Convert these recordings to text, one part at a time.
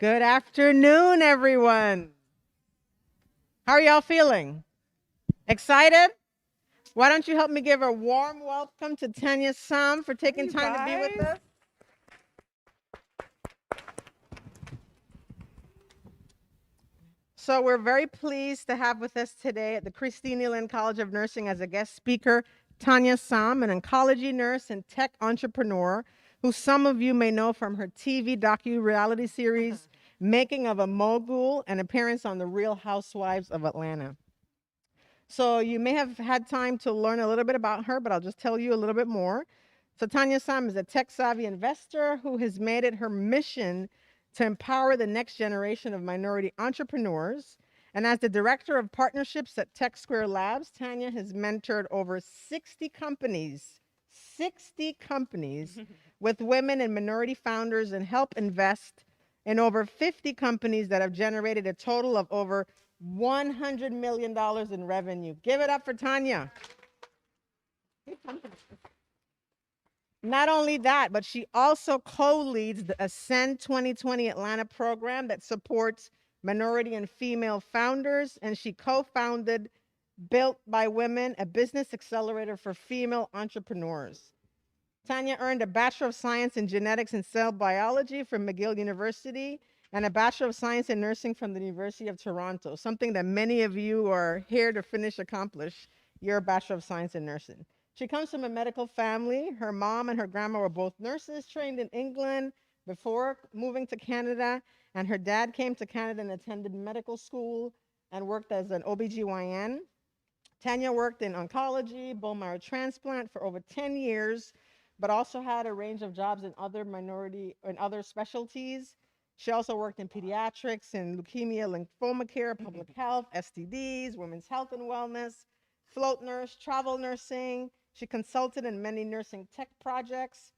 Good afternoon, everyone. How are y'all feeling? Excited? Why don't you help me give a warm welcome to Tanya Sam for taking time to be with us? So we're very pleased to have with us today at the Christine Lynn College of Nursing as a guest speaker, Tanya Sam, an oncology nurse and tech entrepreneur who some of you may know from her TV docu-reality series, Making of a Mogul, and appearance on The Real Housewives of Atlanta. So you may have had time to learn a little bit about her, but I'll just tell you a little bit more. So Tanya Sam is a tech-savvy investor who has made it her mission to empower the next generation of minority entrepreneurs. And as the director of partnerships at Tech Square Labs, Tanya has mentored over 60 companies with women and minority founders and helped invest in over 50 companies that have generated a total of over $100 million in revenue. Give it up for Tanya. Not only that, but she also co-leads the Ascend 2020 Atlanta program that supports minority and female founders, and she co-founded Built by Women, a business accelerator for female entrepreneurs. Tanya earned a Bachelor of Science in Genetics and Cell Biology from McGill University and a Bachelor of Science in Nursing from the University of Toronto, something that many of you are here to accomplish, your Bachelor of Science in Nursing. She comes from a medical family. Her mom and her grandma were both nurses trained in England before moving to Canada, and her dad came to Canada and attended medical school and worked as an OBGYN. Tanya worked in oncology, bone marrow transplant for over 10 years, but also had a range of jobs in other specialties. She also worked in pediatrics and leukemia, lymphoma care, public health, STDs, women's health and wellness, float nurse, travel nursing. She consulted in many nursing tech projects.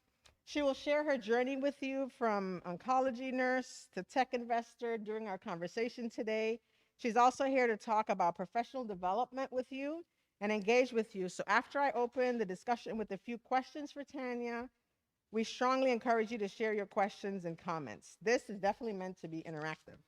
She will share her journey with you from oncology nurse to tech investor during our conversation today. She's also here to talk about professional development with you and engage with you. So after I open the discussion with a few questions for Tanya, we strongly encourage you to share your questions and comments. This is definitely meant to be interactive.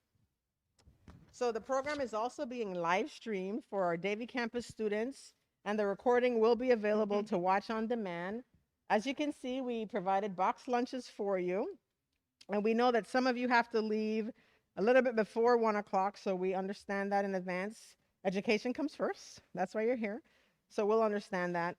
So the program is also being live streamed for our Davie campus students, and the recording will be available to watch on demand. As you can see, we provided boxed lunches for you, and we know that some of you have to leave a little bit before 1 o'clock, so we understand that in advance. Education comes first. That's why you're here. So we'll understand that.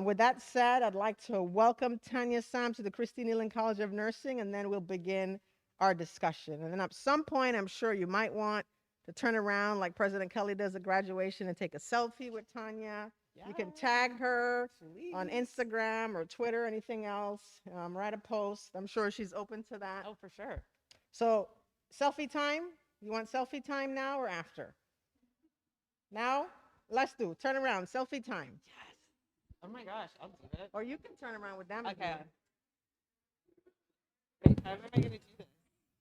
With that said, I'd like to welcome Tanya Sam to the Christine Lynn College of Nursing, and then we'll begin our discussion. And then at some point, I'm sure you might want to turn around like President Kelly does at graduation and take a selfie with Tanya. Yeah. You can tag her on Instagram or Twitter, anything else. Write a post. I'm sure she's open to that. Oh, for sure. So, selfie time? You want selfie time now or after? Now? Let's do. Turn around. Selfie time. Yes. Oh my gosh, I'll do it. Or you can turn around with them. Okay. Wait, how am I gonna do this?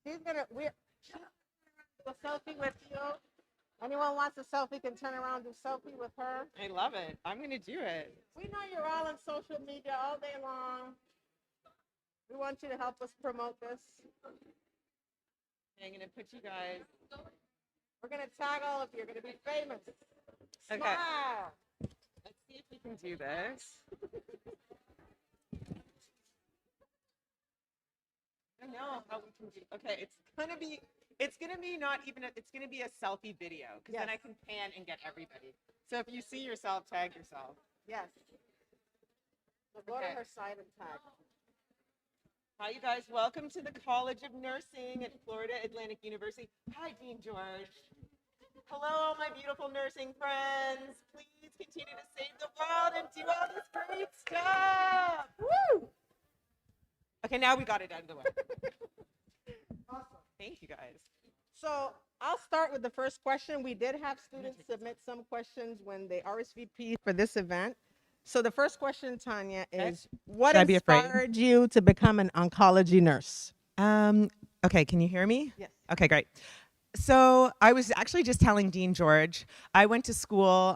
She's gonna do a selfie with you. Anyone wants a selfie can turn around and do selfie with her. I love it. I'm gonna do it. We know you're all on social media all day long. We want you to help us promote this. I'm gonna put you guys. We're gonna tag all of you. You're gonna be famous. Okay. Smile. Let's see if we can do this. I don't know how we can do. Okay, it's gonna be not even. It's gonna be a selfie video because Yes. then I can pan and get everybody. So if you see yourself, tag yourself. Yes. So go Okay. to her side and tag. Hi, you guys. Welcome to the College of Nursing at Florida Atlantic University. Hi, Dean George. Hello, all my beautiful nursing friends. Please continue to save the world and do all this great stuff. Woo! Okay, now we got it out of the way. Awesome. Thank you, guys. So I'll start with the first question. We did have students submit some questions when they RSVP for this event. So the first question, Tanya, is what Should I be afraid? inspired you to become an oncology nurse? Okay, can you hear me? Yes. Okay, great. So I was actually just telling Dean George, I went to school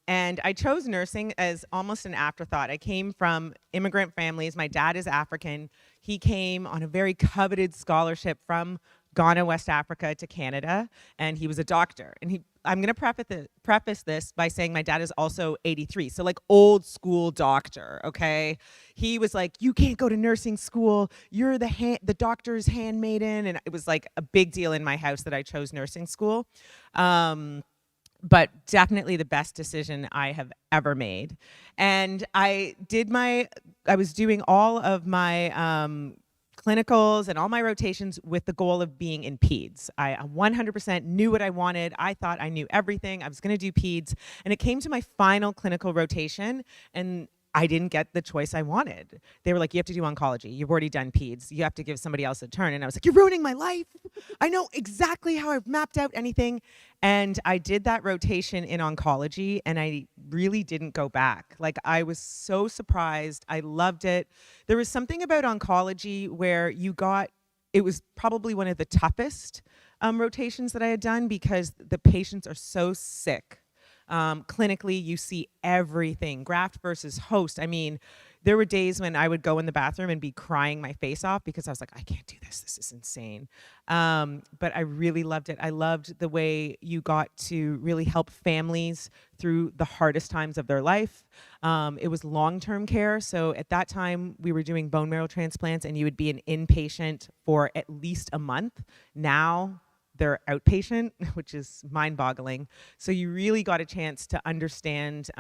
and I chose nursing as almost an afterthought. I came from immigrant families. My dad is African. He came on a very coveted scholarship from gone to West Africa to Canada, and he was a doctor. And I'm going to preface this by saying my dad is also 83, so like old school doctor, okay? He was like, you can't go to nursing school, you're the doctor's handmaiden, and it was like a big deal in my house that I chose nursing school. But definitely the best decision I have ever made. And I was doing all of my clinicals and all my rotations with the goal of being in peds. I 100% knew what I wanted. I thought I knew everything. I was going to do peds. And it came to my final clinical rotation, and I didn't get the choice I wanted. They were like, you have to do oncology. You've already done peds. You have to give somebody else a turn. And I was like, you're ruining my life. I know exactly how I've mapped out anything. And I did that rotation in oncology, and I really didn't go back. Like, I was so surprised. I loved it. There was something about oncology where it was probably one of the toughest rotations that I had done, because the patients are so sick. Clinically, you see everything, graft versus host. I mean, there were days when I would go in the bathroom and be crying my face off because I was like, I can't do this. This is insane. But I really loved it. I loved the way you got to really help families through the hardest times of their life. It was long-term care. So at that time, we were doing bone marrow transplants, and you would be an inpatient for at least a month. Now, they're outpatient, which is mind-boggling. So you really got a chance to understand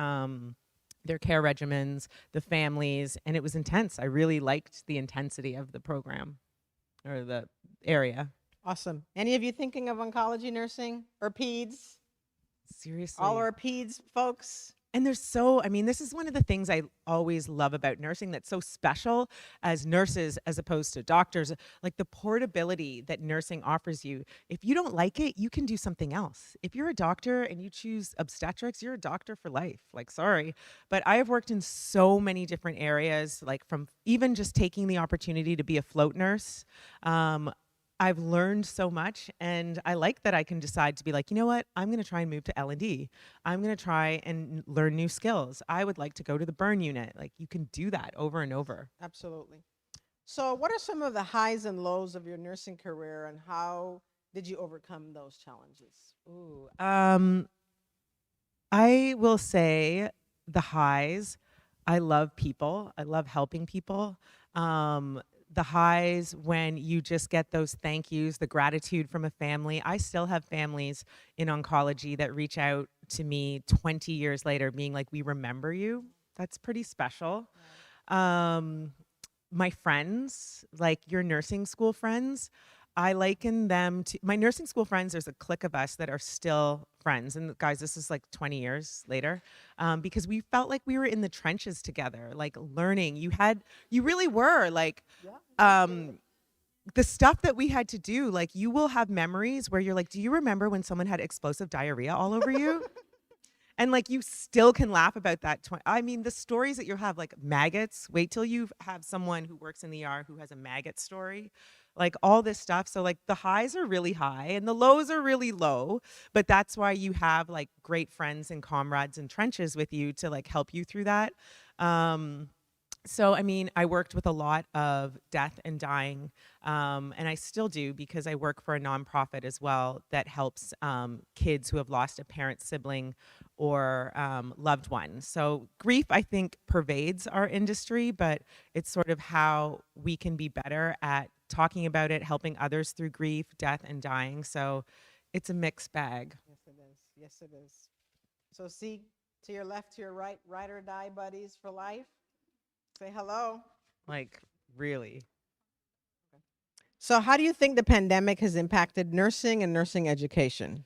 their care regimens, the families, and it was intense. I really liked the intensity of the program or the area. Awesome. Any of you thinking of oncology nursing or peds? Seriously. All our peds folks? And this is one of the things I always love about nursing that's so special as nurses as opposed to doctors, like the portability that nursing offers you. If you don't like it, you can do something else. If you're a doctor and you choose obstetrics, you're a doctor for life. Like, sorry. But I have worked in so many different areas, like from even just taking the opportunity to be a float nurse. I've learned so much, and I like that I can decide to be like, you know what, I'm going to try and move to L&D. I'm going to try and learn new skills. I would like to go to the burn unit. Like, you can do that over and over. Absolutely. So what are some of the highs and lows of your nursing career, and how did you overcome those challenges? Ooh, I will say the highs. I love people. I love helping people. The highs when you just get those thank yous, the gratitude from a family. I still have families in oncology that reach out to me 20 years later being like, we remember you. That's pretty special. My friends, like your nursing school friends, I liken them to my nursing school friends. There's a clique of us that are still friends. And guys, this is like 20 years later, because we felt like we were in the trenches together, like learning. You really were like, the stuff that we had to do, like you will have memories where you're like, do you remember when someone had explosive diarrhea all over you? And like you still can laugh about that. I mean, the stories that you have, like maggots. Wait till you have someone who works in the ER who has a maggot story, like all this stuff. So like the highs are really high and the lows are really low. But that's why you have like great friends and comrades and trenches with you to like help you through that. So, I mean, I worked with a lot of death and dying, and I still do because I work for a nonprofit as well that helps kids who have lost a parent, sibling, or loved one. So grief, I think, pervades our industry, but it's sort of how we can be better at talking about it, helping others through grief, death, and dying. So it's a mixed bag. Yes, it is. Yes, it is. So see, to your left, to your right, ride or die buddies for life. Say hello. Like, really. So how do you think the pandemic has impacted nursing and nursing education?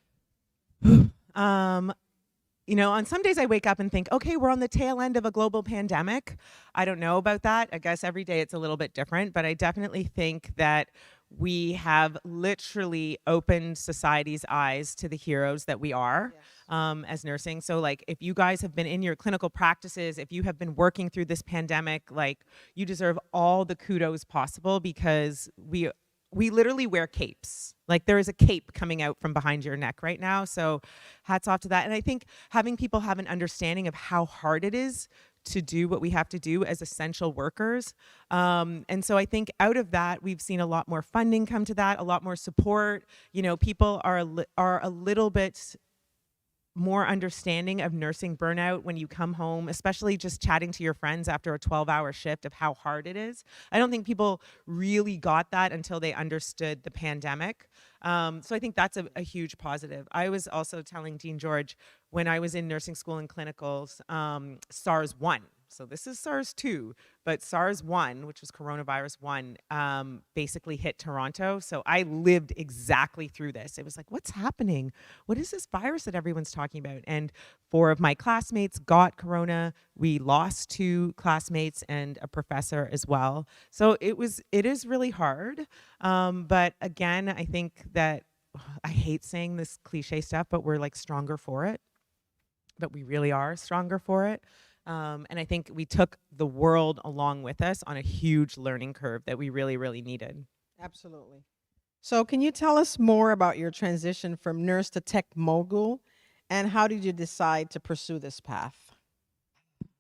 You know, on some days I wake up and think, okay, we're on the tail end of a global pandemic. I don't know about that. I guess every day it's a little bit different, but I definitely think that we have literally opened society's eyes to the heroes that we are. Yes. As nursing. So like if you guys have been in your clinical practices, if you have been working through this pandemic, like you deserve all the kudos possible because we literally wear capes. Like there is a cape coming out from behind your neck right now. So hats off to that. And I think having people have an understanding of how hard it is to do what we have to do as essential workers. And so I think out of that, we've seen a lot more funding come to that, a lot more support. You know, people are a little bit more understanding of nursing burnout when you come home, especially just chatting to your friends after a 12-hour shift of how hard it is. I don't think people really got that until they understood the pandemic. So I think that's a huge positive. I was also telling Dean George when I was in nursing school and clinicals, SARS 1. So this is SARS 2, but SARS 1, which was coronavirus 1, basically hit Toronto. So I lived exactly through this. It was like, what's happening? What is this virus that everyone's talking about? And 4 of my classmates got corona. We lost 2 classmates and a professor as well. So it is really hard. But again, I think that I hate saying this cliche stuff, but we're like stronger for it. But we really are stronger for it. And I think we took the world along with us on a huge learning curve that we really, really needed. Absolutely. So, can you tell us more about your transition from nurse to tech mogul, and how did you decide to pursue this path?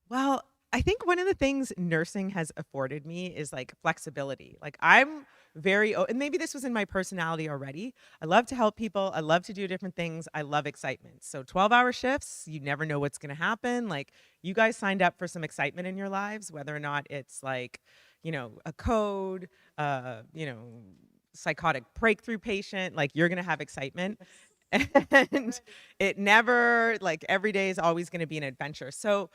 Well, I think one of the things nursing has afforded me is like flexibility. Like I'm and maybe this was in my personality already. I love to help people. I love to do different things. I love excitement. So 12-hour shifts, you never know what's going to happen. Like you guys signed up for some excitement in your lives, whether or not it's like, you know, a code, you know, psychotic breakthrough patient, like you're going to have excitement. And it never, like every day is always going to be an adventure. So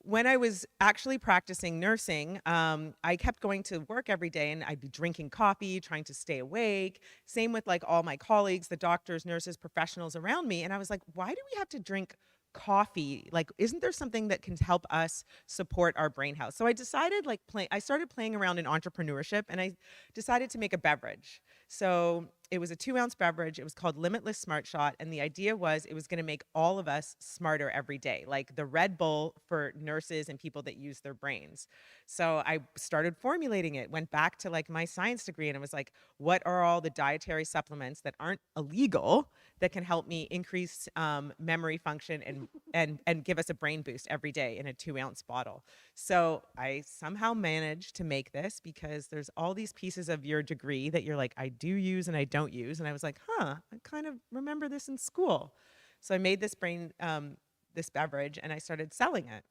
when I was actually practicing nursing, I kept going to work every day and I'd be drinking coffee, trying to stay awake. Same with like all my colleagues, the doctors, nurses, professionals around me. And I was like, why do we have to drink coffee? Like, isn't there something that can help us support our brain health? So I decided I started playing around in entrepreneurship and I decided to make a beverage. So it was a 2-ounce beverage. It was called Limitless Smart Shot. And the idea was it was going to make all of us smarter every day, like the Red Bull for nurses and people that use their brains. So I started formulating it, went back to like my science degree and I was like, what are all the dietary supplements that aren't illegal that can help me increase memory function and give us a brain boost every day in a 2-ounce bottle? So I somehow managed to make this because there's all these pieces of your degree that you're like, I do use and I don't use. And I was like, I kind of remember this in school. So I made this beverage and I started selling it.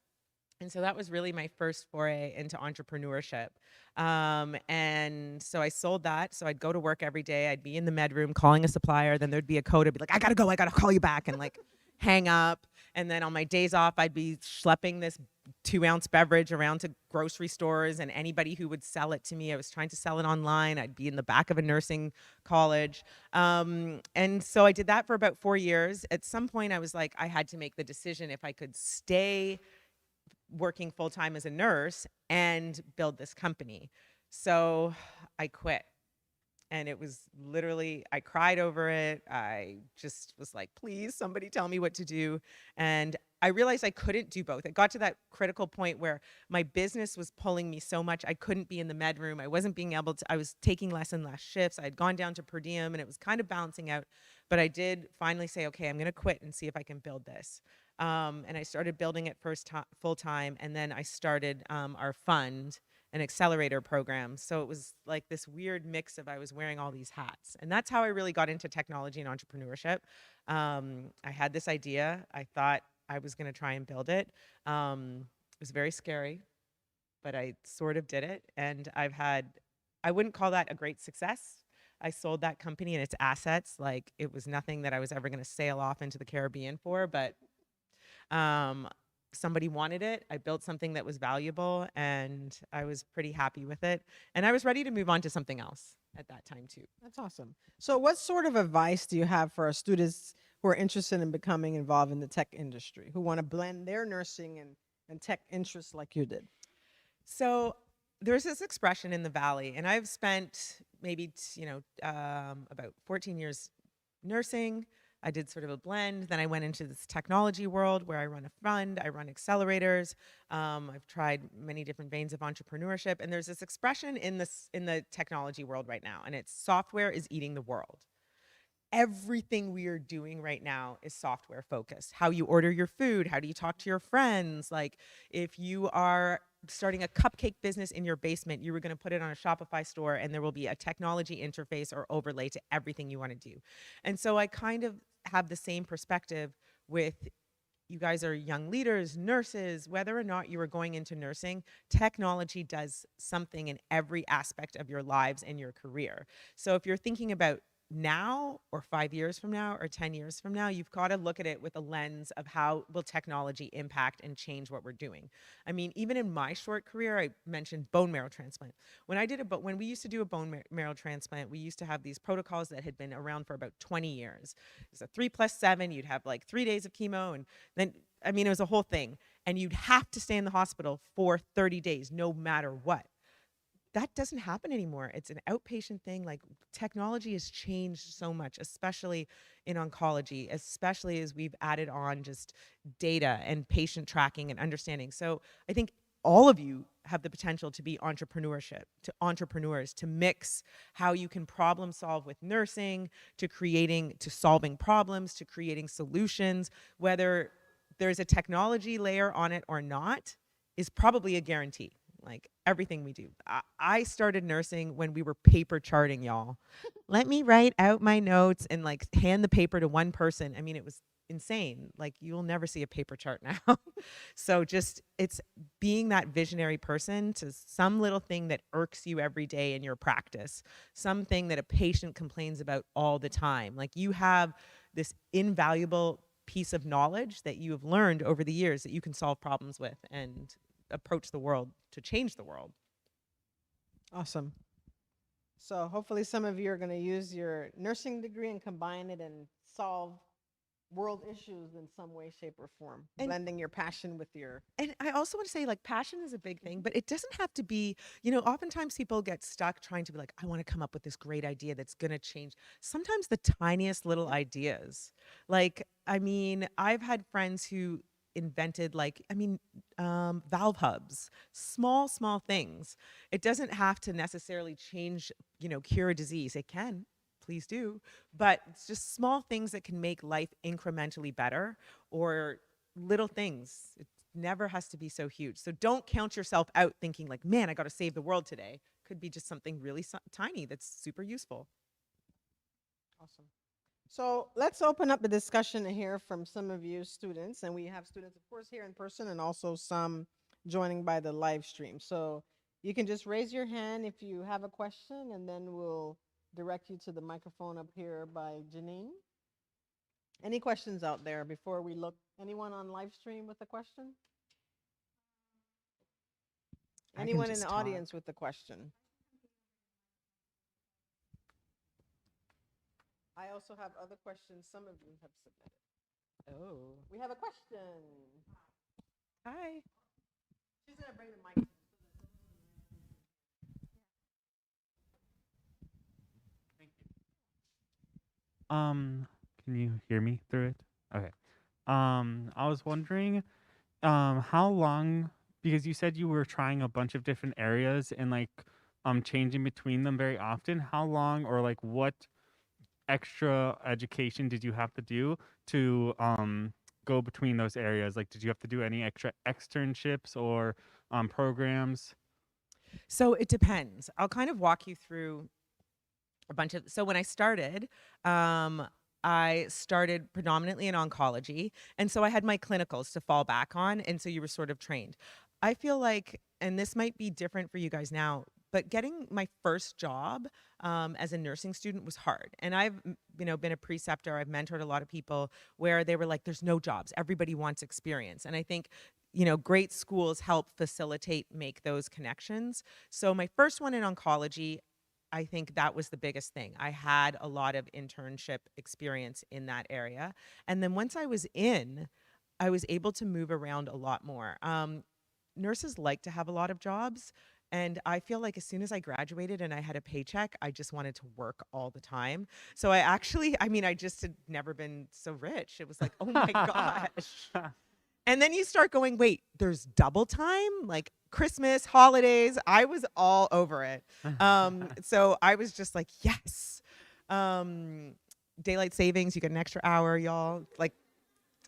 And so that was really my first foray into entrepreneurship. And so I sold that. So I'd go to work every day. I'd be in the med room calling a supplier. Then there'd be a code. I'd be like, I gotta go. I gotta call you back, and like hang up. And then on my days off, I'd be schlepping this 2-ounce beverage around to grocery stores and anybody who would sell it to me. I was trying to sell it online. I'd be in the back of a nursing college. And so I did that for about 4 years. At some point, I was like, I had to make the decision if I could stay working full-time as a nurse and build this company. So I quit. And it was literally, I cried over it. I just was like, please, somebody tell me what to do. And I realized I couldn't do both. It got to that critical point where my business was pulling me so much, I couldn't be in the med room. I wasn't being able to, I was taking less and less shifts. I had gone down to per diem and it was kind of balancing out. But I did finally say, okay, I'm going to quit and see if I can build this. And I started building it full time. And then I started our fund, an accelerator program. So it was like this weird mix of I was wearing all these hats. And that's how I really got into technology and entrepreneurship. I had this idea. I thought I was going to try and build it. It was very scary, but I sort of did it. And I wouldn't call that a great success. I sold that company and its assets. Like it was nothing that I was ever going to sail off into the Caribbean for, but somebody wanted it. I built something that was valuable and I was pretty happy with it. And I was ready to move on to something else at that time too. That's awesome. So, what sort of advice do you have for our students who are interested in becoming involved in the tech industry, who want to blend their nursing and tech interests like you did? So there's this expression in the Valley, and I've spent maybe, about 14 years nursing. I did sort of a blend. Then I went into this technology world where I run a fund, I run accelerators. I've tried many different veins of entrepreneurship. And there's this expression in the technology world right now, and it's software is eating the world. everything we are doing right now is software focused. How you order your food, how do you talk to your friends? Like if you are starting a cupcake business in your basement, you were going to put it on a Shopify store and there will be a technology interface or overlay to everything you want to do. And so I kind of have the same perspective with you guys are young leaders, nurses, whether or not you are going into nursing, technology does something in every aspect of your lives and your career. So if you're thinking about now or 5 years from now or 10 years from now, you've got to look at it with a lens of how will technology impact and change what we're doing. I mean, even in my short career, I mentioned bone marrow transplant. When we used to do a bone marrow transplant, we used to have these protocols that had been around for about 20 years. It was a 3+7, you'd have like 3 days of chemo and then, I mean, it was a whole thing. And you'd have to stay in the hospital for 30 days, no matter what. That doesn't happen anymore. It's an outpatient thing. Like technology has changed so much, especially in oncology, especially as we've added on just data and patient tracking and understanding. So I think all of you have the potential to be entrepreneurs, to mix how you can problem solve with nursing, to solving problems, to creating solutions, whether there's a technology layer on it or not, is probably a guarantee. Like everything we do. I started nursing when we were paper charting, y'all. Let me write out my notes and like hand the paper to one person. I mean, it was insane. Like you'll never see a paper chart now. So just it's being that visionary person to some little thing that irks you every day in your practice, something that a patient complains about all the time. Like you have this invaluable piece of knowledge that you have learned over the years that you can solve problems with and approach the world to change the world. Awesome. So hopefully some of you are going to use your nursing degree and combine it and solve world issues in some way, shape, or form, And- blending your passion with your. And I also want to say, like, passion is a big thing, but it doesn't have to be, you know, oftentimes people get stuck trying to be like, I want to come up with this great idea that's going to change. Sometimes the tiniest little ideas. Like, I mean, I've had friends who invented valve hubs, small things. It doesn't have to necessarily change, you know, cure a disease. It can, please do, but it's just small things that can make life incrementally better, or little things. It never has to be so huge. So don't count yourself out thinking like, man, I got to save the world today. Could be just something really tiny that's super useful. Awesome. So let's open up the discussion here from some of you students. And we have students, of course, here in person and also some joining by the live stream. So you can just raise your hand if you have a question, and then we'll direct you to the microphone up here by Janine. Any questions out there before we look? Anyone on live stream with a question? Anyone in the audience with a question? I also have other questions some of you have submitted. Oh, We have a question. hi. She's going to bring the mic. Can you hear me through it? Okay. I was wondering, how long, because you said you were trying a bunch of different areas and like, changing between them very often. How long or like what extra education did you have to do to, go between those areas? Like, did you have to do any extra externships or, programs? So it depends. I'll kind of walk you through so when I started predominantly in oncology. And so I had my clinicals to fall back on. And so you were sort of trained. I feel like, and this might be different for you guys now, but getting my first job as a nursing student was hard. And I've, you know, been a preceptor. I've mentored a lot of people where they were like, there's no jobs. Everybody wants experience. And I think, you know, great schools help make those connections. So my first one in oncology, I think that was the biggest thing. I had a lot of internship experience in that area. And then once I was able to move around a lot more. Nurses like to have a lot of jobs. And I feel like as soon as I graduated and I had a paycheck, I just wanted to work all the time. So I just had never been so rich. It was like, oh my gosh. And then you start going, wait, there's double time? Like Christmas, holidays. I was all over it. So I was just like, yes. daylight savings, you get an extra hour, y'all. Like,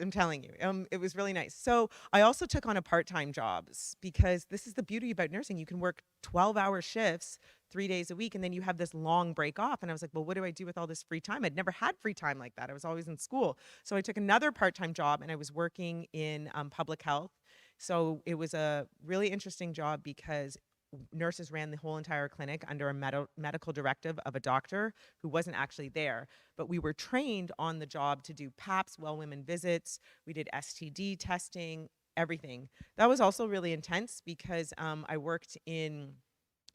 I'm telling you, it was really nice. So I also took on a part-time jobs because this is the beauty about nursing. You can work 12-hour shifts 3 days a week, and then you have this long break off. And I was like, well, what do I do with all this free time? I'd never had free time like that. I was always in school. So I took another part-time job, and I was working in public health. So it was a really interesting job because nurses ran the whole entire clinic under a medical directive of a doctor who wasn't actually there. But we were trained on the job to do PAPs, well women visits. We did STD testing, everything. That was also really intense because I worked in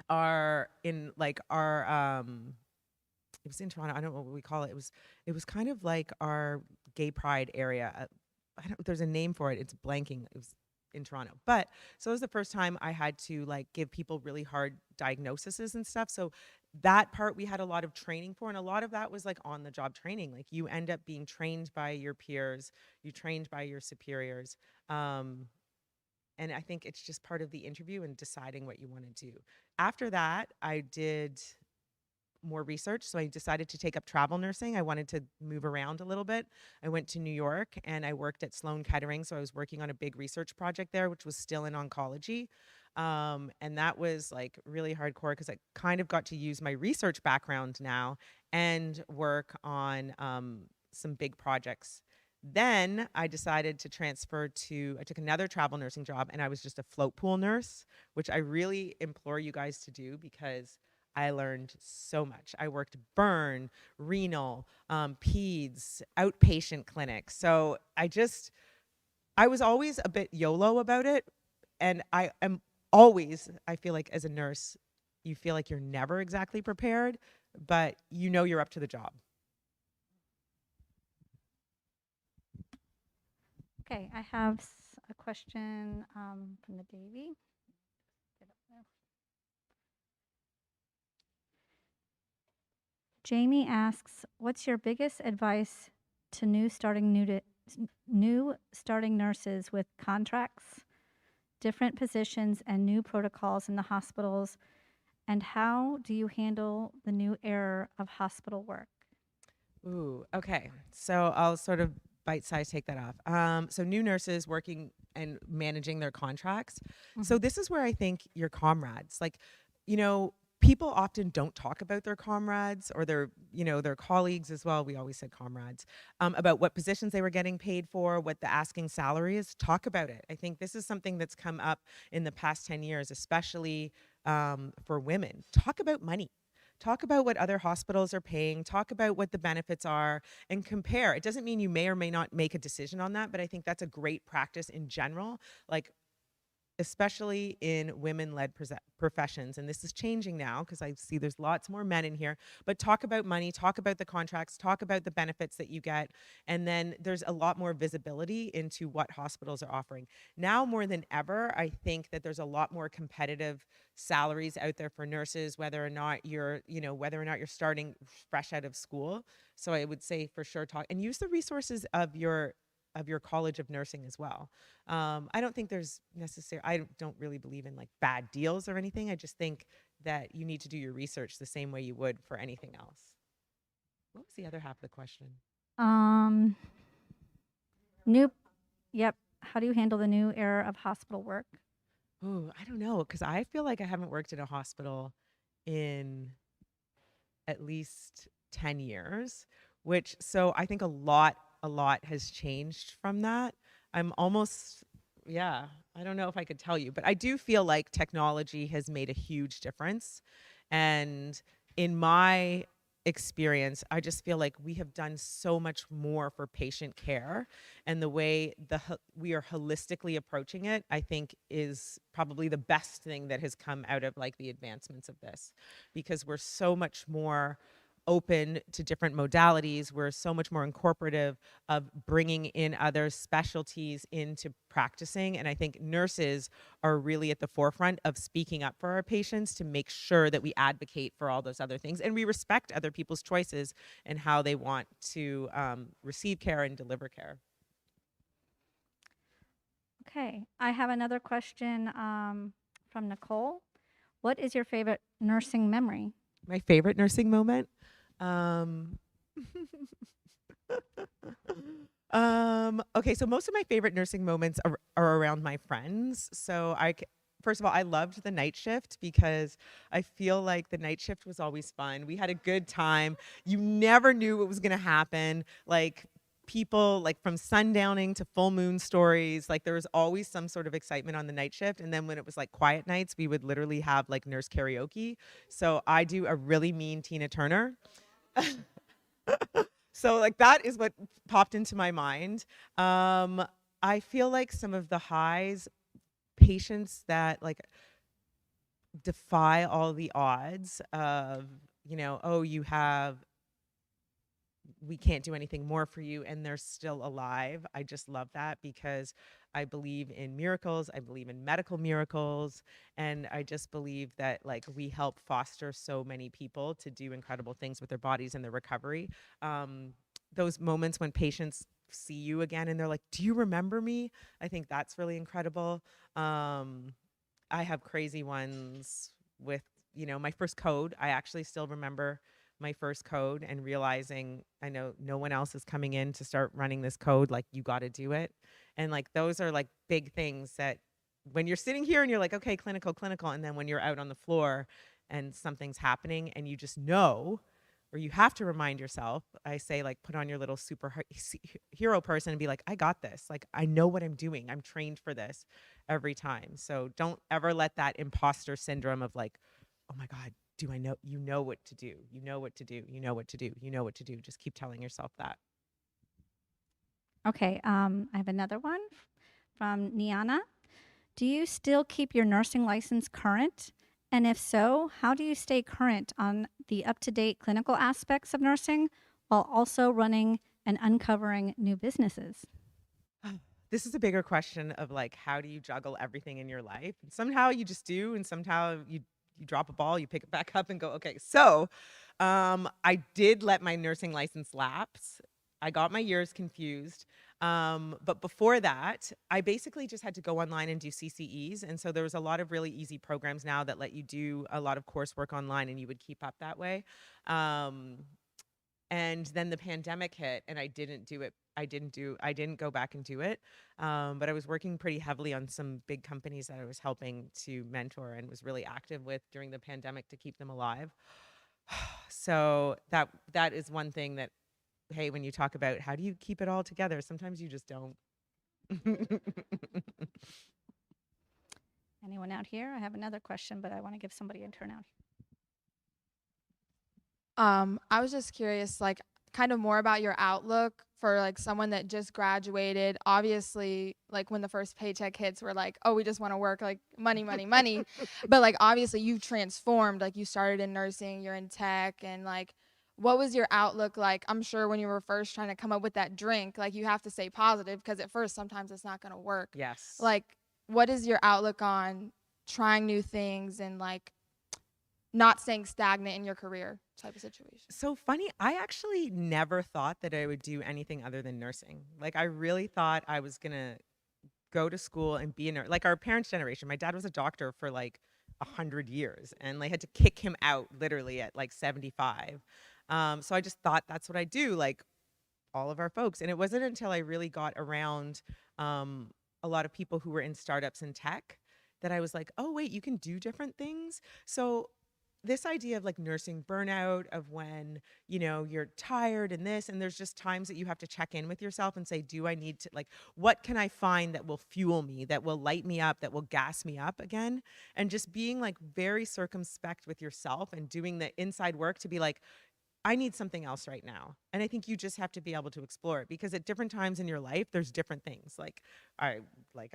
it was in Toronto. I don't know what we call it. It was kind of like our gay pride area. There's a name for it. It's blanking. It was in Toronto. But so it was the first time I had to like give people really hard diagnoses and stuff. So that part we had a lot of training for, and a lot of that was like on the job training. Like you end up being trained by your peers, you trained by your superiors. And I think it's just part of the interview and deciding what you want to do. After that, I did more research. So I decided to take up travel nursing. I wanted to move around a little bit. I went to New York and I worked at Sloan Kettering. So I was working on a big research project there, which was still in oncology. And that was like really hardcore because I kind of got to use my research background now and work on some big projects. Then I decided to I took another travel nursing job, and I was just a float pool nurse, which I really implore you guys to do because I learned so much. I worked burn, renal, peds, outpatient clinics. So I was always a bit YOLO about it. And I feel like as a nurse, you feel like you're never exactly prepared, but you know you're up to the job. Okay, I have a question from the Davy. Get up there. Jamie asks, "What's your biggest advice to new starting nurses with contracts, different positions, and new protocols in the hospitals? And how do you handle the new era of hospital work?" Ooh, okay. So I'll sort of bite size take that off. So new nurses working and managing their contracts. So this is where I think your comrades, like, people often don't talk about their comrades or their colleagues as well. We always said comrades, about what positions they were getting paid for, what the asking salary is. Talk about it. I think this is something that's come up in the past 10 years, especially for women. Talk about money. Talk about what other hospitals are paying, talk about what the benefits are, and compare. It doesn't mean you may or may not make a decision on that, but I think that's a great practice in general, like especially in women-led professions. And this is changing now because I see there's lots more men in here. But talk about money, talk about the contracts, talk about the benefits that you get. And then there's a lot more visibility into what hospitals are offering. Now more than ever, I think that there's a lot more competitive salaries out there for nurses, whether or not you're starting fresh out of school. So I would say for sure talk and use the resources of your college of nursing as well. I don't think I don't really believe in like bad deals or anything. I just think that you need to do your research the same way you would for anything else. What was the other half of the question? New, yep. How do you handle the new era of hospital work? Oh, I don't know, because I feel like I haven't worked in a hospital in at least 10 years, so I think a lot has changed from that. I'm almost, yeah, I don't know if I could tell you, but I do feel like technology has made a huge difference. And in my experience, I just feel like we have done so much more for patient care, and the way we are holistically approaching it, I think, is probably the best thing that has come out of like the advancements of this, because we're so much more open to different modalities. We're so much more incorporative of bringing in other specialties into practicing. And I think nurses are really at the forefront of speaking up for our patients to make sure that we advocate for all those other things. And we respect other people's choices and how they want to receive care and deliver care. Okay, I have another question from Nicole. What is your favorite nursing memory? My favorite nursing moment? Okay, so most of my favorite nursing moments are around my friends. First of all, I loved the night shift because I feel like the night shift was always fun. We had a good time. You never knew what was going to happen. Like people like from sundowning to full moon stories, like there was always some sort of excitement on the night shift. And then when it was like quiet nights, we would literally have like nurse karaoke. So I do a really mean Tina Turner. So like that is what popped into my mind. I feel like some of the highs, patients that like defy all the odds of, oh, we can't do anything more for you and they're still alive. I just love that because I believe in miracles. I believe in medical miracles. And I just believe that like we help foster so many people to do incredible things with their bodies and their recovery. Those moments when patients see you again and they're like, do you remember me? I think that's really incredible. I have crazy ones with, my first code. I actually still remember my first code and realizing I know no one else is coming in to start running this code. Like, you got to do it. And like, those are like big things that when you're sitting here and you're like, okay, clinical. And then when you're out on the floor and something's happening and you just know, or you have to remind yourself, I say like, put on your little hero person and be like, I got this. Like, I know what I'm doing. I'm trained for this every time. So don't ever let that imposter syndrome of like, oh my God, do I know? You know what to do. You know what to do. You know what to do. You know what to do. Just keep telling yourself that. Okay, I have another one from Niana. Do you still keep your nursing license current? And if so, how do you stay current on the up to date clinical aspects of nursing while also running and uncovering new businesses? This is a bigger question of like, how do you juggle everything in your life? And somehow you just do, and somehow you drop a ball, you pick it back up and go, okay. So I did let my nursing license lapse. I got my years confused. But before that, I basically just had to go online and do CCEs. And so there was a lot of really easy programs now that let you do a lot of coursework online and you would keep up that way. And then the pandemic hit and I didn't do it. I didn't go back and do it. But I was working pretty heavily on some big companies that I was helping to mentor and was really active with during the pandemic to keep them alive. So that is one thing that, hey, when you talk about how do you keep it all together, sometimes you just don't. Anyone out here? I have another question, but I want to give somebody a turn out. I was just curious, like, kind of more about your outlook for like someone that just graduated. Obviously, like when the first paycheck hits, we're like, oh, we just want to work, like money, money, money. But like obviously you've transformed, like you started in nursing, you're in tech, and like what was your outlook like? I'm sure when you were first trying to come up with that drink, like you have to stay positive because at first sometimes it's not going to work. Yes. Like, what is your outlook on trying new things and like not staying stagnant in your career type of situation? So funny. I actually never thought that I would do anything other than nursing. Like, I really thought I was going to go to school and be a nurse. Like our parents' generation, my dad was a doctor for like 100 years and they had to kick him out literally at like 75. So I just thought that's what I do, like all of our folks. And it wasn't until I really got around a lot of people who were in startups and tech that I was like, oh, wait, you can do different things. So this idea of like nursing burnout, of when you're tired and this, and there's just times that you have to check in with yourself and say, do I need to, like, what can I find that will fuel me, that will light me up, that will gas me up again? And just being like very circumspect with yourself and doing the inside work to be like, I need something else right now. And I think you just have to be able to explore it because at different times in your life, there's different things. Like I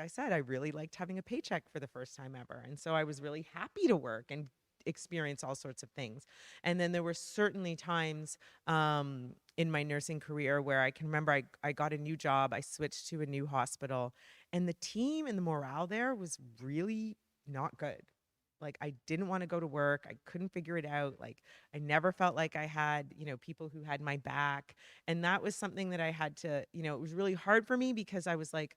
said, I really liked having a paycheck for the first time ever. And so I was really happy to work and experience all sorts of things. And then there were certainly times in my nursing career where I can remember I got a new job, I switched to a new hospital, and the team and the morale there was really not good. Like, I didn't want to go to work. I couldn't figure it out. Like, I never felt like I had, people who had my back. And that was something that I had to, it was really hard for me because I was like,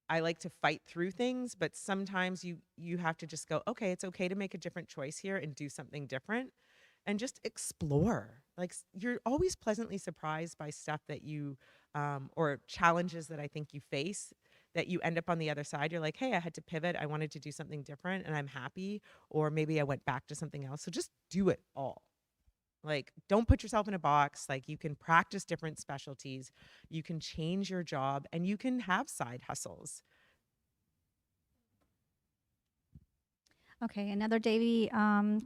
I like to fight through things, but sometimes you have to just go, okay, it's okay to make a different choice here and do something different and just explore. Like you're always pleasantly surprised by stuff that you or challenges that I think you face that you end up on the other side. You're like, hey, I had to pivot. I wanted to do something different and I'm happy. Or maybe I went back to something else. So just do it all. Like, don't put yourself in a box. Like, you can practice different specialties, you can change your job, and you can have side hustles. Okay, another Davy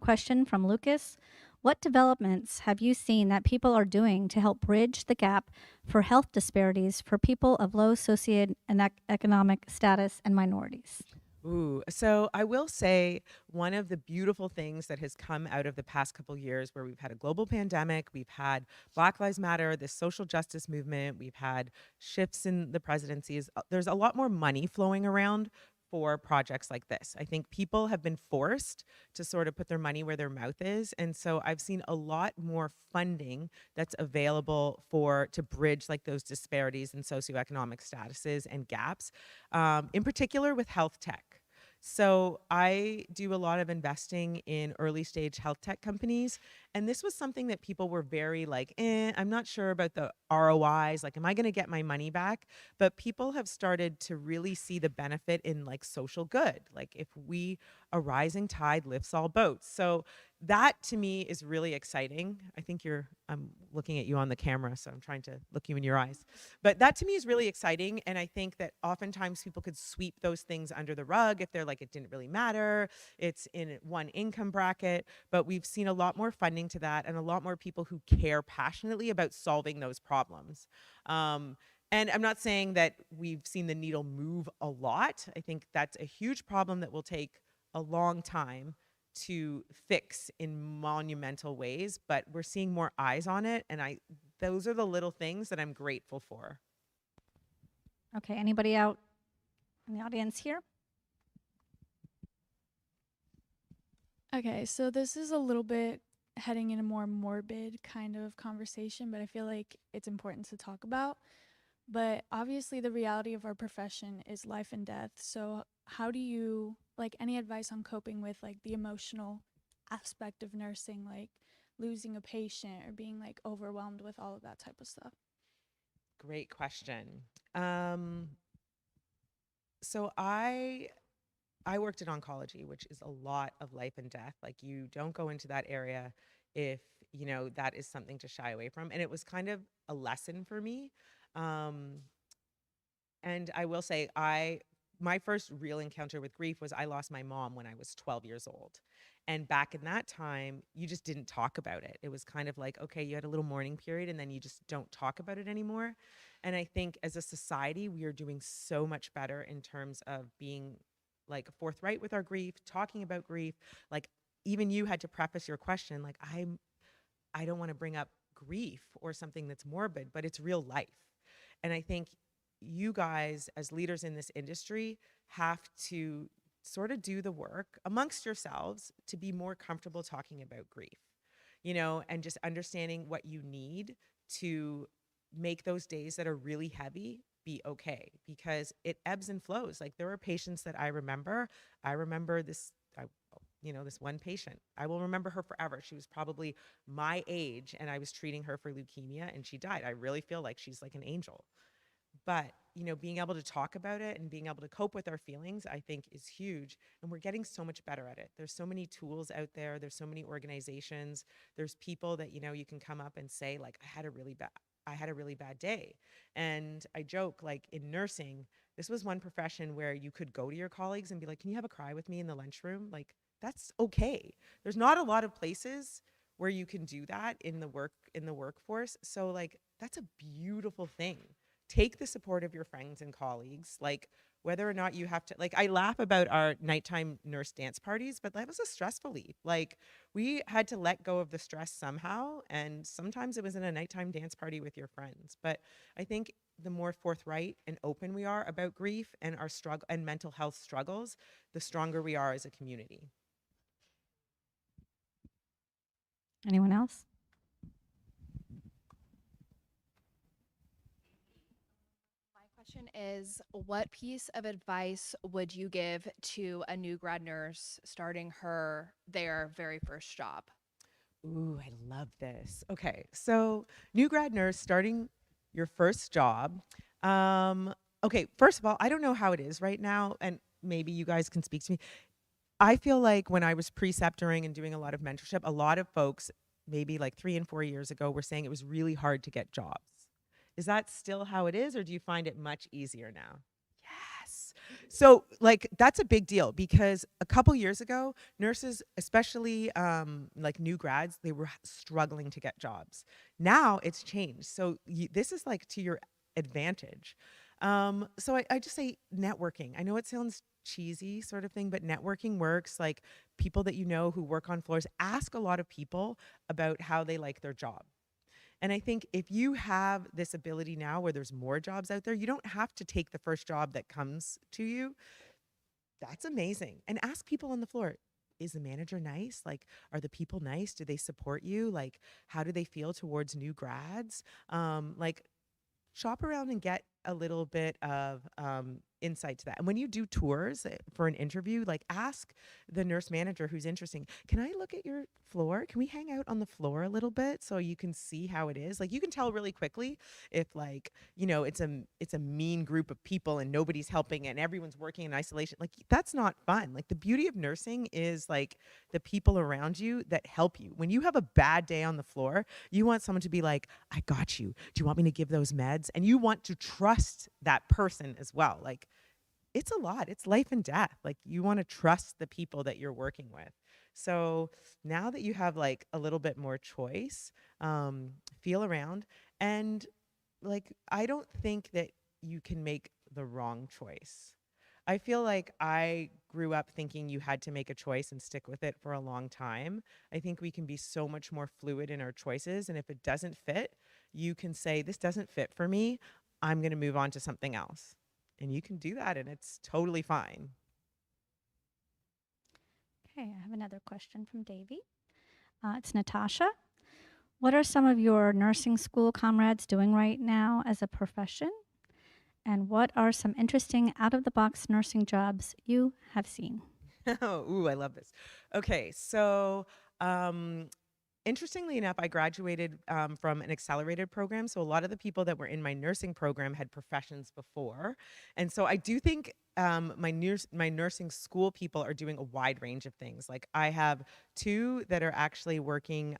question from Lucas. What developments have you seen that people are doing to help bridge the gap for health disparities for people of low socioeconomic status and minorities? Ooh, so I will say one of the beautiful things that has come out of the past couple years where we've had a global pandemic, we've had Black Lives Matter, this social justice movement, we've had shifts in the presidencies. There's a lot more money flowing around for projects like this. I think people have been forced to sort of put their money where their mouth is. And so I've seen a lot more funding that's available for to bridge like those disparities in socioeconomic statuses and gaps, in particular with health tech. So I do a lot of investing in early stage health tech companies. And this was something that people were very like, I'm not sure about the ROIs. Like, am I going to get my money back? But people have started to really see the benefit in like social good. Like, if a rising tide lifts all boats. So that to me is really exciting. I think I'm looking at you on the camera, so I'm trying to look you in your eyes. But that to me is really exciting. And I think that oftentimes people could sweep those things under the rug if they're like, it didn't really matter. It's in one income bracket. But we've seen a lot more funding to that and a lot more people who care passionately about solving those problems. And I'm not saying that we've seen the needle move a lot. I think that's a huge problem that will take a long time to fix in monumental ways, but we're seeing more eyes on it. And those are the little things that I'm grateful for. Okay, anybody out in the audience here? Okay, so this is a little bit heading in a more morbid kind of conversation, but I feel like it's important to talk about. But obviously, the reality of our profession is life and death. So, how do you, like, any advice on coping with, like, the emotional aspect of nursing, like losing a patient or being, like, overwhelmed with all of that type of stuff? Great question. So I worked in oncology, which is a lot of life and death. Like, you don't go into that area if, that is something to shy away from. And it was kind of a lesson for me. Um, and I will say my first real encounter with grief was I lost my mom when I was 12 years old. And back in that time, you just didn't talk about it. It was kind of like, okay, you had a little mourning period and then you just don't talk about it anymore. And I think as a society, we are doing so much better in terms of being like forthright with our grief, talking about grief. Like, even you had to preface your question like, I don't want to bring up grief or something that's morbid, but it's real life. And I think you guys as leaders in this industry have to sort of do the work amongst yourselves to be more comfortable talking about grief, and just understanding what you need to make those days that are really heavy be okay, because it ebbs and flows. Like, there are patients that I remember. This one patient, I will remember her forever. She was probably my age and I was treating her for leukemia and she died. I really feel like she's like an angel. But, being able to talk about it and being able to cope with our feelings, I think is huge. And we're getting so much better at it. There's so many tools out there. There's so many organizations. There's people that, you can come up and say, like, I had a really bad day. And I joke, like, in nursing, this was one profession where you could go to your colleagues and be like, can you have a cry with me in the lunchroom? Like, that's okay. There's not a lot of places where you can do that in the workforce. So, like, that's a beautiful thing. Take the support of your friends and colleagues, like, whether or not you have to, like, I laugh about our nighttime nurse dance parties, but that was a stressful leave. Like, we had to let go of the stress somehow, and sometimes it was in a nighttime dance party with your friends. But I think the more forthright and open we are about grief and our struggle and mental health struggles, the stronger we are as a community. Anyone else? My question is, what piece of advice would you give to a new grad nurse starting their very first job? Ooh, I love this. Okay, so new grad nurse starting your first job. Okay, first of all, I don't know how it is right now, and maybe you guys can speak to me. I feel like when I was preceptoring and doing a lot of mentorship, a lot of folks, maybe like 3 and 4 years ago, were saying it was really hard to get jobs. Is that still how it is, or do you find it much easier now? Yes. So, like, that's a big deal because a couple years ago, nurses, especially like new grads, they were struggling to get jobs. Now it's changed. So, this is like to your advantage. So, I just say networking. I know it sounds cheesy sort of thing, but networking works. Like, people that you know who work on floors, ask a lot of people about how they like their job. And I think if you have this ability now where there's more jobs out there, you don't have to take the first job that comes to you. That's amazing. And ask people on the floor, is the manager nice? Like, are the people nice? Do they support you? Like, how do they feel towards new grads? Like, shop around and get a little bit of insight to that. And when you do tours for an interview, like, ask the nurse manager who's interesting, can I look at your floor? Can we hang out on the floor a little bit so you can see how it is? Like, you can tell really quickly if, like, it's a mean group of people and nobody's helping and everyone's working in isolation. Like, that's not fun. Like, the beauty of nursing is like the people around you that help you. When you have a bad day on the floor, you want someone to be like, I got you. Do you want me to give those meds? And you want to trust that person as well. Like, it's a lot. It's life and death. Like, you want to trust the people that you're working with. So now that you have like a little bit more choice, feel around. And like, I don't think that you can make the wrong choice. I feel like I grew up thinking you had to make a choice and stick with it for a long time. I think we can be so much more fluid in our choices. And if it doesn't fit, you can say, this doesn't fit for me. I'm going to move on to something else. And you can do that, and it's totally fine. Okay, I have another question from Davy. It's Natasha. What are some of your nursing school comrades doing right now as a profession? And what are some interesting out of the box nursing jobs you have seen? Ooh, I love this. Okay, so interestingly enough, I graduated from an accelerated program. So a lot of the people that were in my nursing program had professions before. And so I do think my nursing school people are doing a wide range of things. Like, I have two that are actually working,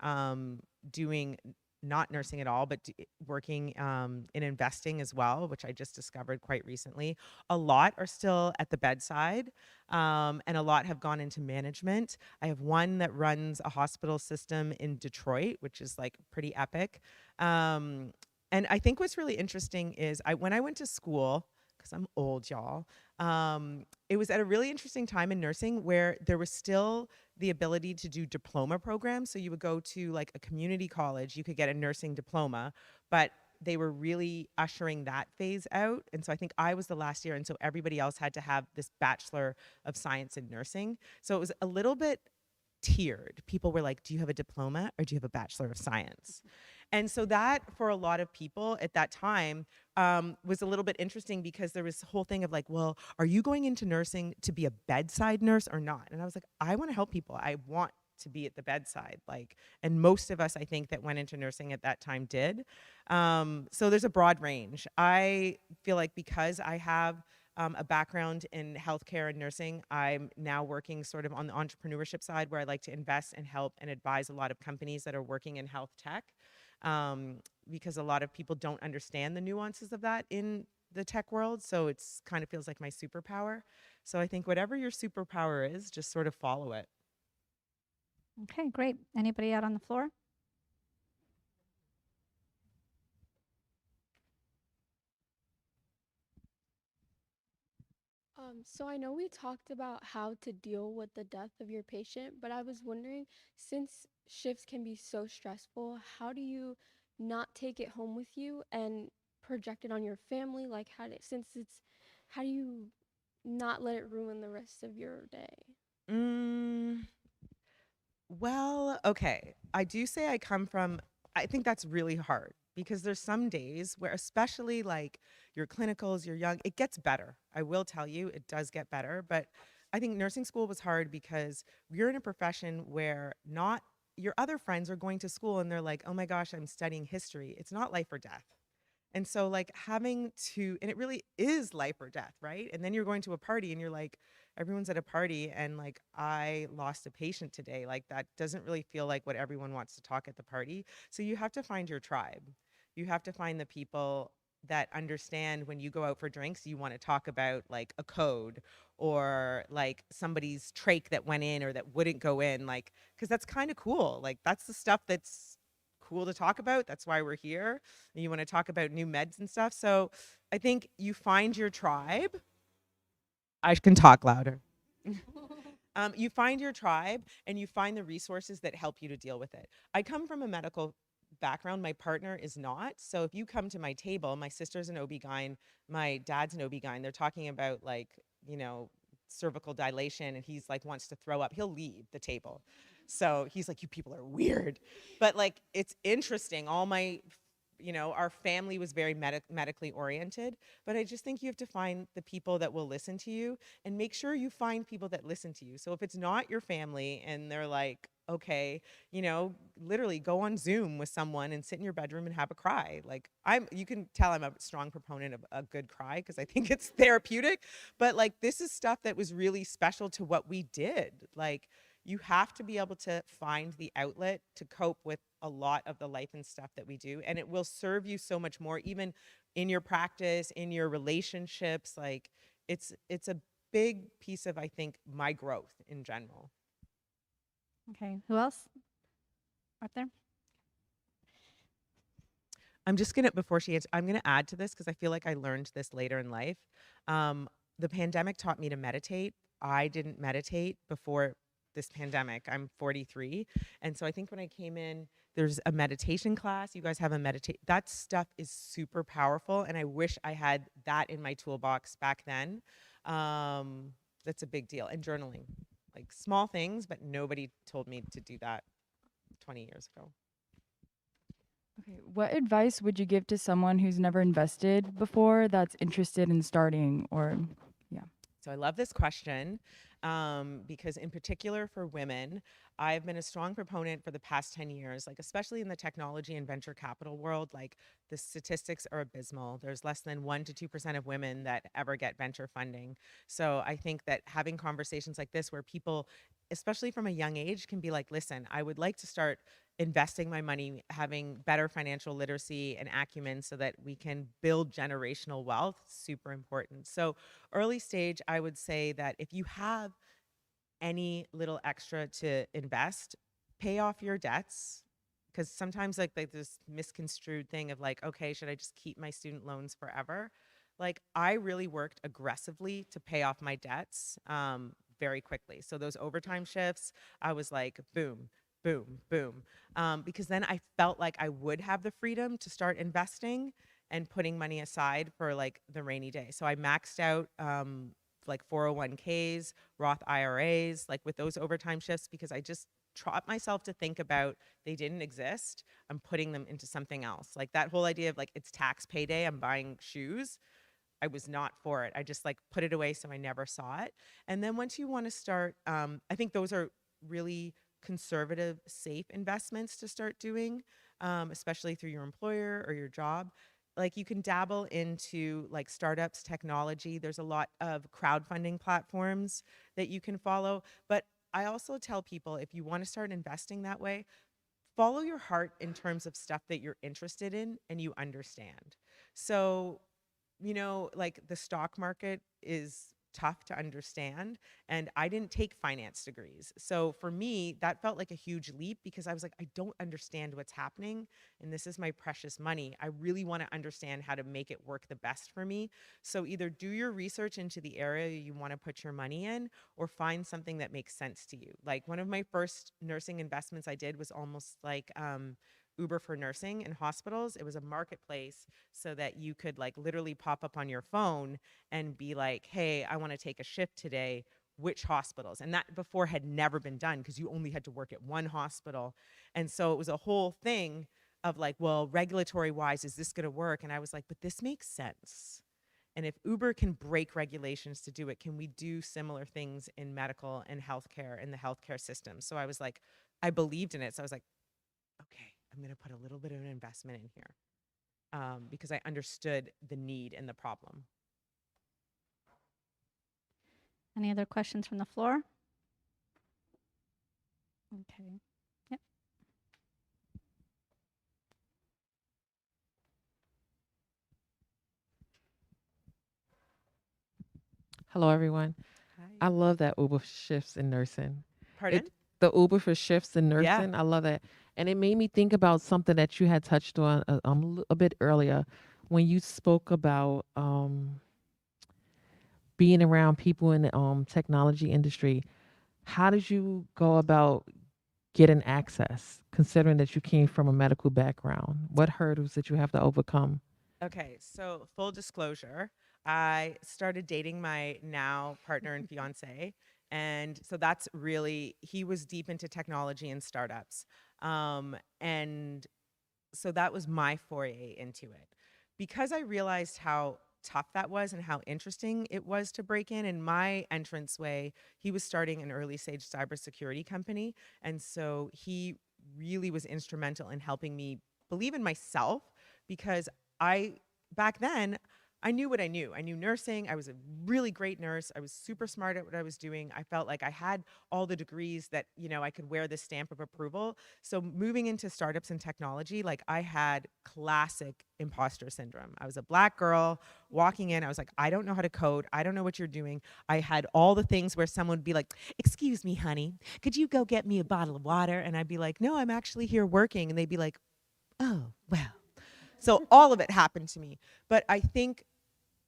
doing not nursing at all, but working in investing as well, which I just discovered quite recently. A lot are still at the bedside, and a lot have gone into management. I have one that runs a hospital system in Detroit, which is like pretty epic. And I think what's really interesting is when I went to school, because I'm old, y'all, it was at a really interesting time in nursing where there was still the ability to do diploma programs. So you would go to like a community college, you could get a nursing diploma, but they were really ushering that phase out. And so I think I was the last year. And so everybody else had to have this Bachelor of Science in Nursing. So it was a little bit tiered. People were like, do you have a diploma or do you have a Bachelor of Science? And so that, for a lot of people at that time, was a little bit interesting because there was this whole thing of like, well, are you going into nursing to be a bedside nurse or not? And I was like, I want to help people. I want to be at the bedside. Like, and most of us, I think, that went into nursing at that time did. So there's a broad range. I feel like because I have a background in healthcare and nursing, I'm now working sort of on the entrepreneurship side where I like to invest and help and advise a lot of companies that are working in health tech, because a lot of people don't understand the nuances of that in the tech world. So it's kind of feels like my superpower. So I think whatever your superpower is, just sort of follow it. Okay, great. Anybody out on the floor? So I know we talked about how to deal with the death of your patient, but I was wondering, since shifts can be so stressful, how do you not take it home with you and project it on your family? Like, how do you not let it ruin the rest of your day? Mm, well, okay. I do say I think that's really hard because there's some days where, especially like your clinicals, you're young, it gets better. I will tell you, it does get better. But I think nursing school was hard because you're in a profession where not your other friends are going to school and they're like, oh my gosh, I'm studying history. It's not life or death. And so like having to, and it really is life or death, right? And then you're going to a party and you're like, everyone's at a party and like, I lost a patient today. Like that doesn't really feel like what everyone wants to talk at the party. So you have to find your tribe. You have to find the people that understand when you go out for drinks, you want to talk about like a code or like somebody's trach that went in or that wouldn't go in, like, because that's kind of cool. Like that's the stuff that's cool to talk about. That's why we're here. And you want to talk about new meds and stuff. So I think you find your tribe. I can talk louder. You find your tribe and you find the resources that help you to deal with it. I come from a medical background. My partner is not. So if you come to my table, my sister's an OB-GYN, my dad's an OB-GYN, they're talking about like, you know, cervical dilation and he's like wants to throw up, he'll leave the table. So he's like, you people are weird. But like, it's interesting. All my, you know, our family was very medically oriented, but I just think you have to find the people that will listen to you and make sure you find people that listen to you. So if it's not your family and they're like, okay, you know, literally go on Zoom with someone and sit in your bedroom and have a cry. Like you can tell I'm a strong proponent of a good cry because I think it's therapeutic, but like this is stuff that was really special to what we did. Like you have to be able to find the outlet to cope with a lot of the life and stuff that we do, and it will serve you so much more even in your practice, in your relationships. Like it's a big piece of, I think, my growth in general. Okay, who else? Arthur? I'm just gonna, before she answers, I'm gonna add to this because I feel like I learned this later in life. The pandemic taught me to meditate. I didn't meditate before this pandemic. I'm 43. And so I think when I came in, there's a meditation class. You guys have a meditate. That stuff is super powerful. And I wish I had that in my toolbox back then. That's a big deal. And journaling, like small things, but nobody told me to do that 20 years ago. Okay, what advice would you give to someone who's never invested before that's interested in starting or yeah? So I love this question because in particular for women, I've been a strong proponent for the past 10 years, like especially in the technology and venture capital world, like the statistics are abysmal. There's less than 1 to 2% of women that ever get venture funding. So I think that having conversations like this where people, especially from a young age, can be like, listen, I would like to start investing my money, having better financial literacy and acumen so that we can build generational wealth, super important. So early stage, I would say that if you have any little extra to invest, pay off your debts. Because sometimes like this misconstrued thing of like, okay, should I just keep my student loans forever? Like I really worked aggressively to pay off my debts very quickly. So those overtime shifts, I was like, boom, boom, boom. Because then I felt like I would have the freedom to start investing and putting money aside for like the rainy day. So I maxed out like 401ks, Roth IRAs, like with those overtime shifts, because I just taught myself to think about they didn't exist. I'm putting them into something else. Like that whole idea of like it's tax payday, I'm buying shoes. I was not for it. I just like put it away so I never saw it. And then once you want to start, I think those are really conservative, safe investments to start doing, especially through your employer or your job. Like you can dabble into like startups, technology. There's a lot of crowdfunding platforms that you can follow. But I also tell people if you want to start investing that way, follow your heart in terms of stuff that you're interested in and you understand. So you know, like the stock market is tough to understand. And I didn't take finance degrees. So for me, that felt like a huge leap because I was like, I don't understand what's happening. And this is my precious money. I really want to understand how to make it work the best for me. So either do your research into the area you want to put your money in or find something that makes sense to you. Like one of my first nursing investments I did was almost like, Uber for nursing in hospitals. It was a marketplace so that you could like literally pop up on your phone and be like, hey, I want to take a shift today. Which hospitals? And that before had never been done because you only had to work at one hospital. And so it was a whole thing of like, well, regulatory wise, is this going to work? And I was like, but this makes sense. And if Uber can break regulations to do it, can we do similar things in medical and healthcare in the healthcare system? So I was like, I believed in it. So I was like, okay, I'm going to put a little bit of an investment in here because I understood the need and the problem. Any other questions from the floor? Okay. Yep. Hello, everyone. I Hi. love that Uber shifts in nursing. Pardon? The Uber for shifts in Yeah. nursing. I love that, and it made me think about something that you had touched on a bit earlier when you spoke about being around people in the technology industry. How did you go about getting access, considering that you came from a medical background? What hurdles did you have to overcome? Okay, so full disclosure, I started dating my now partner and fiance. And so that's really, he was deep into technology and startups. And so that was my foray into it. Because I realized how tough that was and how interesting it was to break in my entranceway, he was starting an early stage cybersecurity company. And so he really was instrumental in helping me believe in myself because I, back then, I knew what I knew. I knew nursing. I was a really great nurse. I was super smart at what I was doing. I felt like I had all the degrees that, I could wear this stamp of approval. So moving into startups and technology, like I had classic imposter syndrome. I was a black girl walking in. I was like, I don't know how to code. I don't know what you're doing. I had all the things where someone would be like, excuse me, honey, could you go get me a bottle of water? And I'd be like, no, I'm actually here working. And they'd be like, oh, well. So all of it happened to me. But I think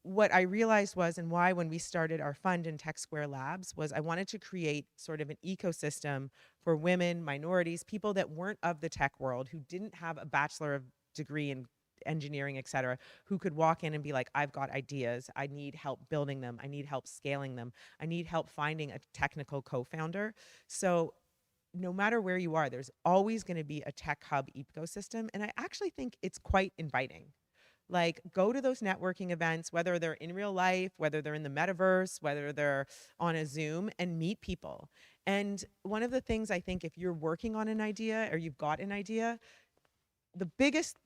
what I realized was, and why when we started our fund in Tech Square Labs, was I wanted to create sort of an ecosystem for women, minorities, people that weren't of the tech world, who didn't have a bachelor of degree in engineering, et cetera, who could walk in and be like, I've got ideas. I need help building them. I need help scaling them. I need help finding a technical co-founder. So no matter where you are, there's always going to be a tech hub ecosystem. And I actually think it's quite inviting. Like, go to those networking events, whether they're in real life, whether they're in the metaverse, whether they're on a Zoom, and meet people. And one of the things I think, if you're working on an idea or you've got an idea, the biggest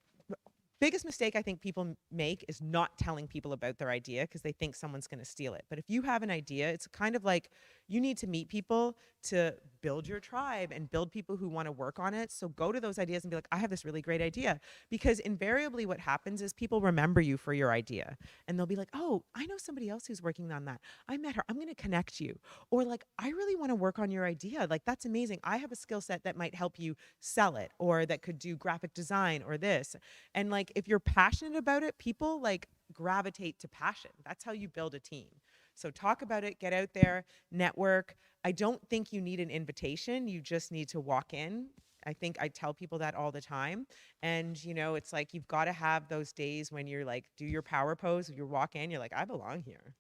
mistake I think people make is not telling people about their idea because they think someone's going to steal it. But if you have an idea, it's kind of like you need to meet people to build your tribe and build people who want to work on it. So go to those ideas and be like, I have this really great idea. Because invariably what happens is people remember you for your idea. And they'll be like, oh, I know somebody else who's working on that. I met her. I'm going to connect you. Or like, I really want to work on your idea. Like, that's amazing. I have a skill set that might help you sell it, or that could do graphic design or this. And like, if you're passionate about it, people like gravitate to passion. That's how you build a team. So talk about it, get out there, network. I don't think you need an invitation. You just need to walk in. I think I tell people that all the time. And, it's like you've got to have those days when you're like, do your power pose, you walk in, you're like, I belong here.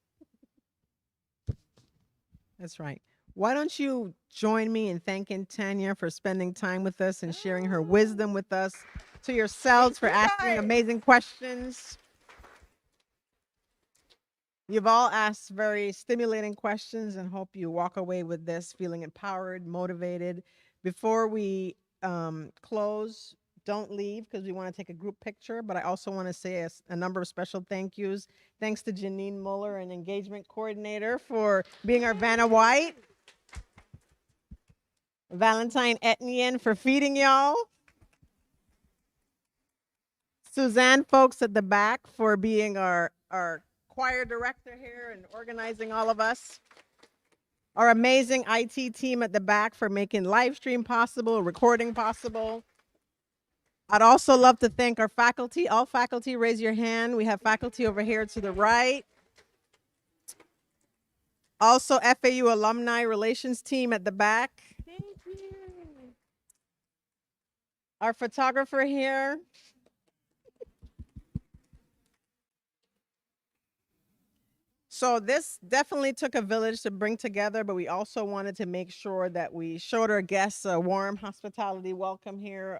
That's right. Why don't you join me in thanking Tanya for spending time with us and sharing her wisdom with us, to yourselves for asking amazing questions. You've all asked very stimulating questions, and hope you walk away with this feeling empowered, motivated. Before we close, don't leave because we want to take a group picture, but I also want to say a number of special thank yous. Thanks to Janine Muller, an engagement coordinator, for being our Vanna White. Valentine Etienne for feeding y'all. Suzanne Folks at the back for being our choir director here and organizing all of us. Our amazing IT team at the back for making live stream possible, recording possible. I'd also love to thank our faculty. All faculty, raise your hand. We have faculty over here to the right. Also, FAU alumni relations team at the back. Thank you. Our photographer here. So this definitely took a village to bring together, but we also wanted to make sure that we showed our guests a warm hospitality welcome here.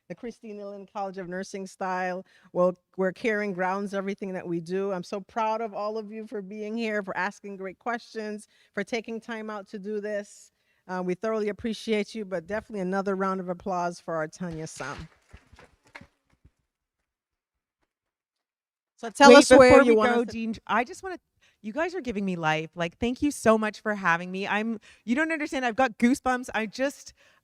The Christina Lynn College of Nursing style. Well, we're carrying grounds everything that we do. I'm so proud of all of you for being here, for asking great questions, for taking time out to do this. We thoroughly appreciate you, but definitely another round of applause for our Tanya Sam. So tell Wait, us where before you we want go, us to. Dean, I just want to. You guys are giving me life. Like, thank you so much for having me. You don't understand. I've got goosebumps.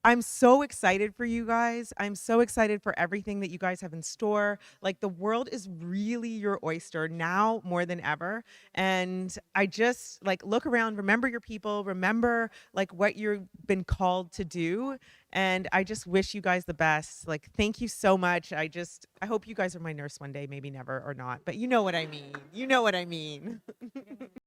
I'm so excited for you guys. I'm so excited for everything that you guys have in store. Like, the world is really your oyster now more than ever. And I just like look around, remember your people, remember like what you've been called to do. And I just wish you guys the best. Like, thank you so much. I hope you guys are my nurse one day, maybe never or not, but you know what I mean. You know what I mean.